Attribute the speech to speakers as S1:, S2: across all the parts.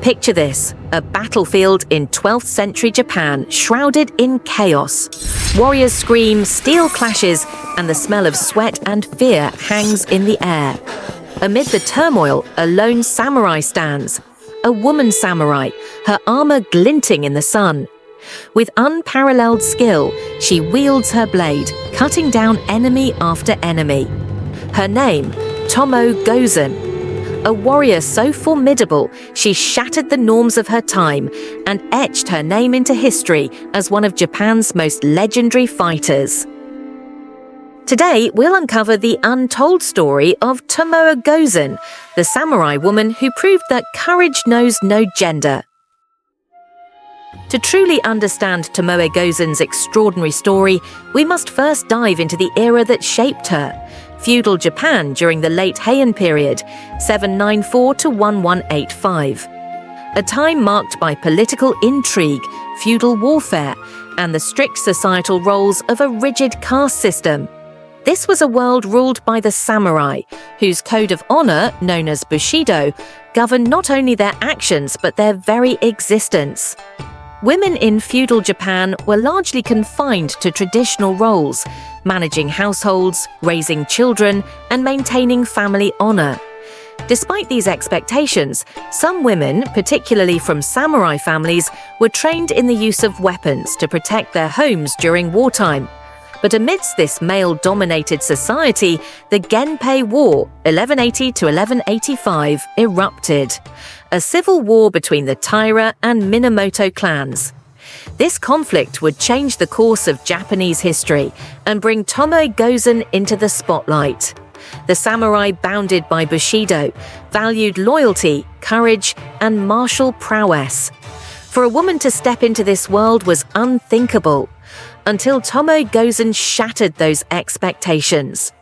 S1: Picture this, a battlefield in 12th century Japan shrouded in chaos. Warriors scream, steel clashes, and the smell of sweat and fear hangs in the air. Amid the turmoil, a lone samurai stands. A woman samurai, her armor glinting in the sun. With unparalleled skill, she wields her blade, cutting down enemy after enemy. Her name, Tomoe Gozen. A warrior so formidable, she shattered the norms of her time and etched her name into history as one of Japan's most legendary fighters. Today, we'll uncover the untold story of Tomoe Gozen, the samurai woman who proved that courage knows no gender. To truly understand Tomoe Gozen's extraordinary story, we must first dive into the era that shaped her. Feudal Japan during the late Heian period, 794 to 1185. A time marked by political intrigue, feudal warfare, and the strict societal roles of a rigid caste system. This was a world ruled by the samurai, whose code of honor, known as Bushido, governed not only their actions but their very existence. Women in feudal Japan were largely confined to traditional roles, managing households, raising children, and maintaining family honor. Despite these expectations, some women, particularly from samurai families, were trained in the use of weapons to protect their homes during wartime. But amidst this male-dominated society, the Genpei War, 1180 to 1185, erupted. A civil war between the Taira and Minamoto clans. This conflict would change the course of Japanese history and bring Tomoe Gozen into the spotlight. The samurai, bounded by Bushido, valued loyalty, courage, and martial prowess. For a woman to step into this world was unthinkable, until Tomoe Gozen shattered those expectations.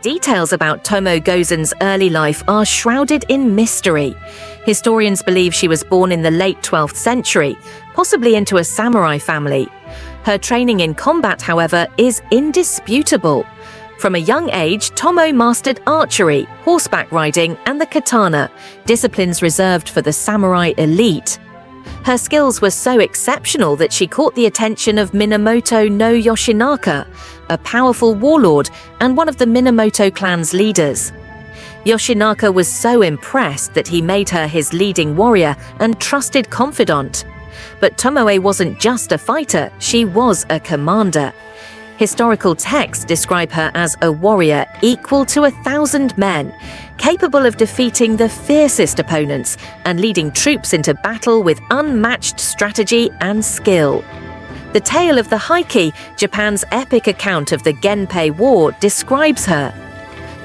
S1: Details about Tomoe Gozen's early life are shrouded in mystery. Historians believe she was born in the late 12th century, possibly into a samurai family. Her training in combat, however, is indisputable. From a young age, Tomoe mastered archery, horseback riding, and the katana, disciplines reserved for the samurai elite. Her skills were so exceptional that she caught the attention of Minamoto no Yoshinaka, a powerful warlord and one of the Minamoto clan's leaders. Yoshinaka was so impressed that he made her his leading warrior and trusted confidant. But Tomoe wasn't just a fighter, she was a commander. Historical texts describe her as a warrior equal to 1,000 men, capable of defeating the fiercest opponents and leading troops into battle with unmatched strategy and skill. The tale of the Heike, Japan's epic account of the Genpei War, describes her.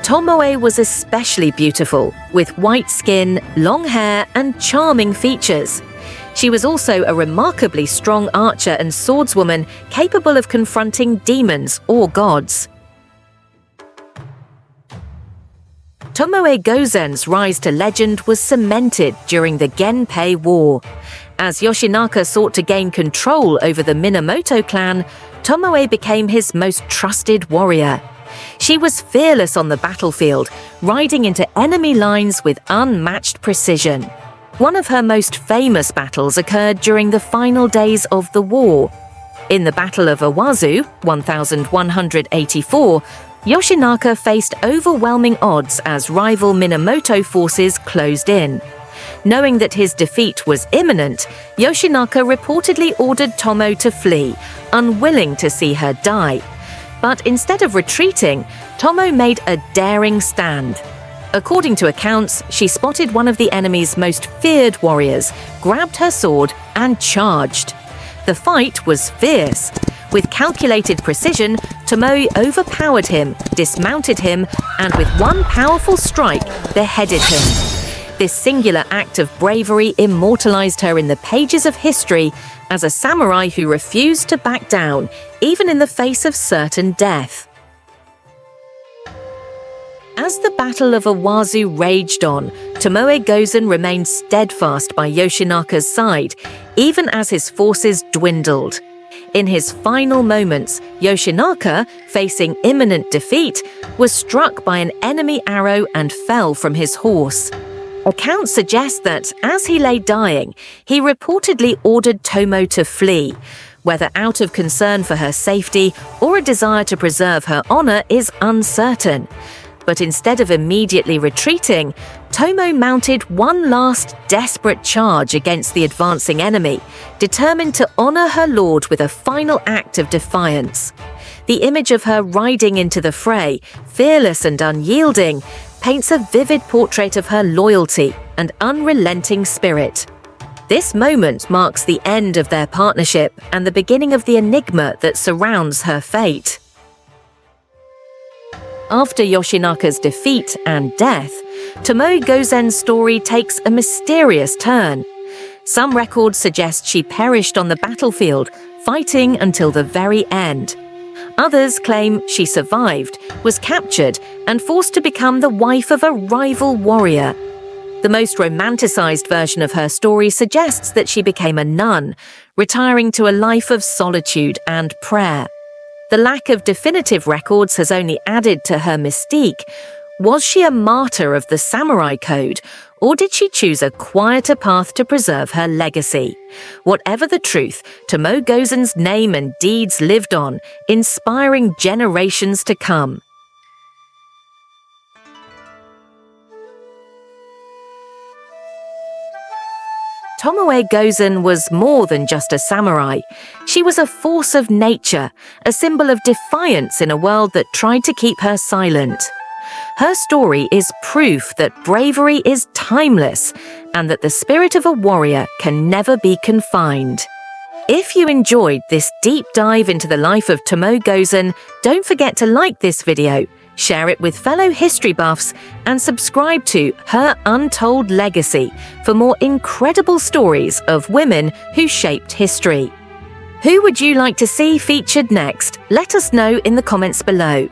S1: Tomoe was especially beautiful, with white skin, long hair, and charming features. She was also a remarkably strong archer and swordswoman capable of confronting demons or gods. Tomoe Gozen's rise to legend was cemented during the Genpei War. As Yoshinaka sought to gain control over the Minamoto clan, Tomoe became his most trusted warrior. She was fearless on the battlefield, riding into enemy lines with unmatched precision. One of her most famous battles occurred during the final days of the war. In the Battle of Owazu, 1184, Yoshinaka faced overwhelming odds as rival Minamoto forces closed in. Knowing that his defeat was imminent, Yoshinaka reportedly ordered Tomoe to flee, unwilling to see her die. But instead of retreating, Tomoe made a daring stand. According to accounts, she spotted one of the enemy's most feared warriors, grabbed her sword, and charged. The fight was fierce. With calculated precision, Tomoe overpowered him, dismounted him, and with one powerful strike, beheaded him. This singular act of bravery immortalized her in the pages of history as a samurai who refused to back down, even in the face of certain death. As the Battle of Owazu raged on, Tomoe Gozen remained steadfast by Yoshinaka's side, even as his forces dwindled. In his final moments, Yoshinaka, facing imminent defeat, was struck by an enemy arrow and fell from his horse. Accounts suggest that, as he lay dying, he reportedly ordered Tomoe to flee. Whether out of concern for her safety or a desire to preserve her honor is uncertain. But instead of immediately retreating, Tomoe mounted one last desperate charge against the advancing enemy, determined to honor her lord with a final act of defiance. The image of her riding into the fray, fearless and unyielding, paints a vivid portrait of her loyalty and unrelenting spirit. This moment marks the end of their partnership and the beginning of the enigma that surrounds her fate. After Yoshinaka's defeat and death, Tomoe Gozen's story takes a mysterious turn. Some records suggest she perished on the battlefield, fighting until the very end. Others claim she survived, was captured, and forced to become the wife of a rival warrior. The most romanticized version of her story suggests that she became a nun, retiring to a life of solitude and prayer. The lack of definitive records has only added to her mystique. Was she a martyr of the samurai code, or did she choose a quieter path to preserve her legacy? Whatever the truth, Tomoe Gozen's name and deeds lived on, inspiring generations to come. Tomoe Gozen was more than just a samurai. She was a force of nature, a symbol of defiance in a world that tried to keep her silent. Her story is proof that bravery is timeless and that the spirit of a warrior can never be confined. If you enjoyed this deep dive into the life of Tomoe Gozen, don't forget to like this video, share it with fellow history buffs, and subscribe to Her Untold Legacy for more incredible stories of women who shaped history. Who would you like to see featured next? Let us know in the comments below.